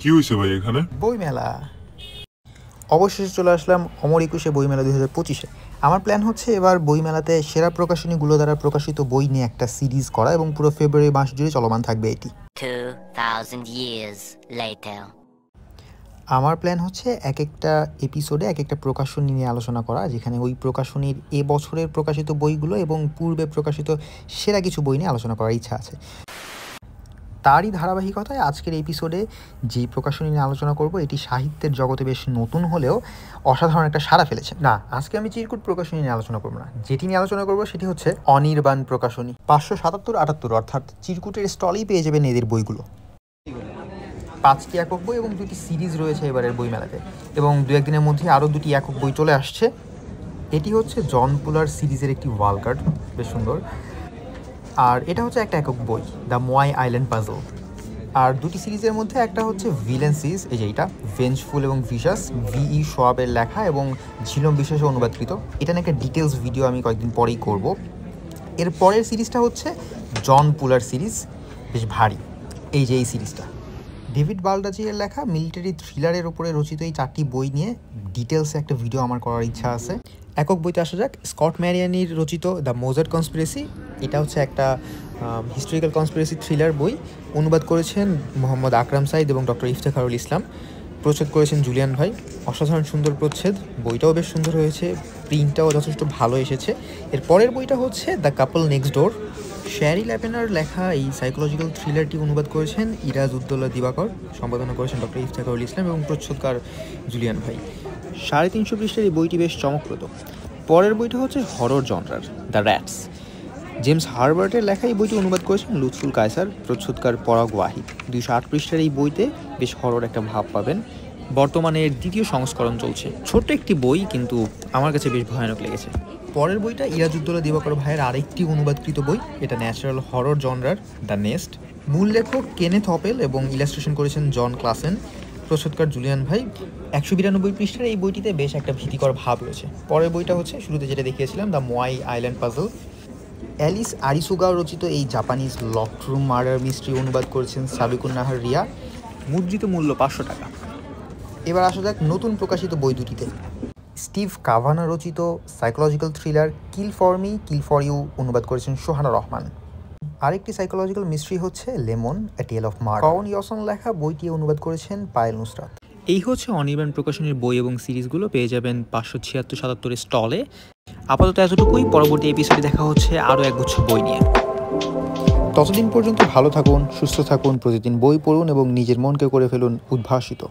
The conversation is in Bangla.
কি হয়েছে ভাই এখানে? বইমেলা। অবশেষে চলে আসলাম অমর একুশে বইমেলা 2025-এ। আমার প্ল্যান হচ্ছে এবার বইমেলাতে সেরা প্রকাশনীগুলো দ্বারা প্রকাশিত বই নিয়ে একটা সিরিজ করা এবং পুরো ফেব্রুয়ারি মাস জুড়ে চলমান থাকবে এটি। 2000 years later. আমার প্ল্যান হচ্ছে এক একটা এপিসোডে এক একটা প্রকাশনী নিয়ে আলোচনা করা, যেখানে ওই প্রকাশনীর এ বছরের প্রকাশিত বইগুলো এবং পূর্বে প্রকাশিত সেরা কিছু বই নিয়ে আলোচনা করার ইচ্ছা আছে। তারই ধারাবাহিকতায় আজকের এপিসোডে যেই প্রকাশনী নিয়ে আলোচনা করব এটি সাহিত্যের জগতে বেশ নতুন হলেও অসাধারণ একটা সাড়া ফেলেছে। না, আজকে আমি চিরকুট প্রকাশনী নিয়ে আলোচনা করবো না, যেটি নিয়ে আলোচনা করবো সেটি হচ্ছে অনির্বাণ প্রকাশনী। 577-78 অর্থাৎ চিরকুটের স্টলেই পেয়ে যাবেন এদের বইগুলো। 5টি একক বই এবং 2টি সিরিজ রয়েছে এবারের বইমেলাতে, এবং 2-1 দিনের মধ্যে আরও 2টি একক বই চলে আসছে। এটি হচ্ছে জন পুলার সিরিজের একটি ওয়াল কার্ড, বেশ সুন্দর। আর এটা হচ্ছে একটা একক বই, দ্য মোয়াই আইল্যান্ড পাজল। আর 2টি সিরিজের মধ্যে একটা হচ্ছে ভিলেন সিরিজ, এই যে এটা ভেঞ্জফুল এবং ভিশাস, V.E. শোয়াবের লেখা এবং ঝিলম বিশ্বাসে অনুবাদকৃত। এটা নিয়ে একটা ডিটেলস ভিডিও আমি কয়েকদিন পরেই করব। এর পরের সিরিজটা হচ্ছে জন পুলার সিরিজ, বেশ ভারী। এই যে এই সিরিজটা ডেভিড বালডাজিয়ের লেখা মিলিটারি থ্রিলারের ওপরে রচিত এই 4টি বই নিয়ে ডিটেলসে একটা ভিডিও আমার করার ইচ্ছা আছে। একক বইতে আসা যাক, স্কট ম্যারিয়ানির রচিত দ্য মোজার্ট কনস্পিরেসি। এটা হচ্ছে একটা হিস্টোরিক্যাল কনস্পিরেসি থ্রিলার বই। অনুবাদ করেছেন মোহাম্মদ আকরাম সাইদ এবং ডক্টর ইফতেখারুল ইসলাম। প্রচ্ছদ করেছেন জুলিয়ান ভাই। অসাধারণ সুন্দর প্রচ্ছদ, বইটাও বেশ সুন্দর হয়েছে, প্রিন্টটাও যথেষ্ট ভালো এসেছে। এর পরের বইটা হচ্ছে the couple next door. Sharry ল্যাপেনার লেখা এই সাইকোলজিক্যাল থ্রিলারটি অনুবাদ করেছেন ইরাজ উদ্দৌলা দিবাকর, সম্পাদনা করেছেন ডক্টর ইফতেখারুল ইসলাম এবং প্রচ্ছদকার জুলিয়ান ভাই। 350 পৃষ্ঠার এই বইটি বেশ চমকপ্রদ। পরের বইটা হচ্ছে হরর জনরার দ্য র্যাটস। জেমস হারবার্টের লেখা এই বইটি অনুবাদ করেছেন লুৎফুল কায়সার, প্রচ্ছদকার পরাগ ওয়াহিদ। 208 পৃষ্ঠার এই বইতে বেশ হরর একটা ভাব পাবেন। বর্তমানে এর 2য় সংস্করণ চলছে। ছোট্ট একটি বই, কিন্তু আমার কাছে বেশ ভয়ানক লেগেছে। পরের বইটা ইরাজউদ্দৌলা দিবাকর ভাইয়ের আরেকটি অনুবাদকৃত বই, এটা ন্যাচারাল হরর জনরার দ্য নেস্ট। মূল লেখক কেনেথ অপেল এবং ইলাস্ট্রেশন করেছেন জন ক্লাসেন, প্রচ্ছদকার জুলিয়ান ভাই। 192 পৃষ্ঠার এই বইটিতে বেশ একটা ভীতিকর ভাব রয়েছে। পরের বইটা হচ্ছে শুরুতে যেটা দেখিয়েছিলাম, দ্য মোয়াই আইল্যান্ড পাজল। অ্যালিস আরিসুগাও রচিত এই Japanese locked room murder mystery অনুবাদ করেছেন সাবিকুন নাহার রিয়া। মুদ্রিত মূল্য 500 টাকা। এবার আসা যাক নতুন প্রকাশিত বই দুটিতে। স্টিভ কাভানা রচিত psychological thriller kill for me kill for you অনুবাদ করেছেন সোহানা রহমান। আরেকটি সাইকোলজিক্যাল মিস্ট্রি হচ্ছে lemon a tale of murder. Kwon Yeosun লেখা বইটি অনুবাদ করেছেন পায়েল নুসরাত। এই হচ্ছে অনির্বাণ প্রকাশনীর বই এবং সিরিজগুলো, পেয়ে যাবেন 576-77 স্টলে। আপাতত এতটুকুই, পরবর্তী এপিসোডে দেখা হচ্ছে আরও একগুচ্ছ বই নিয়ে। ততদিন পর্যন্ত ভালো থাকুন, সুস্থ থাকুন, প্রতিদিন বই পড়ুন এবং নিজের মনকে করে ফেলুন উদ্ভাসিত।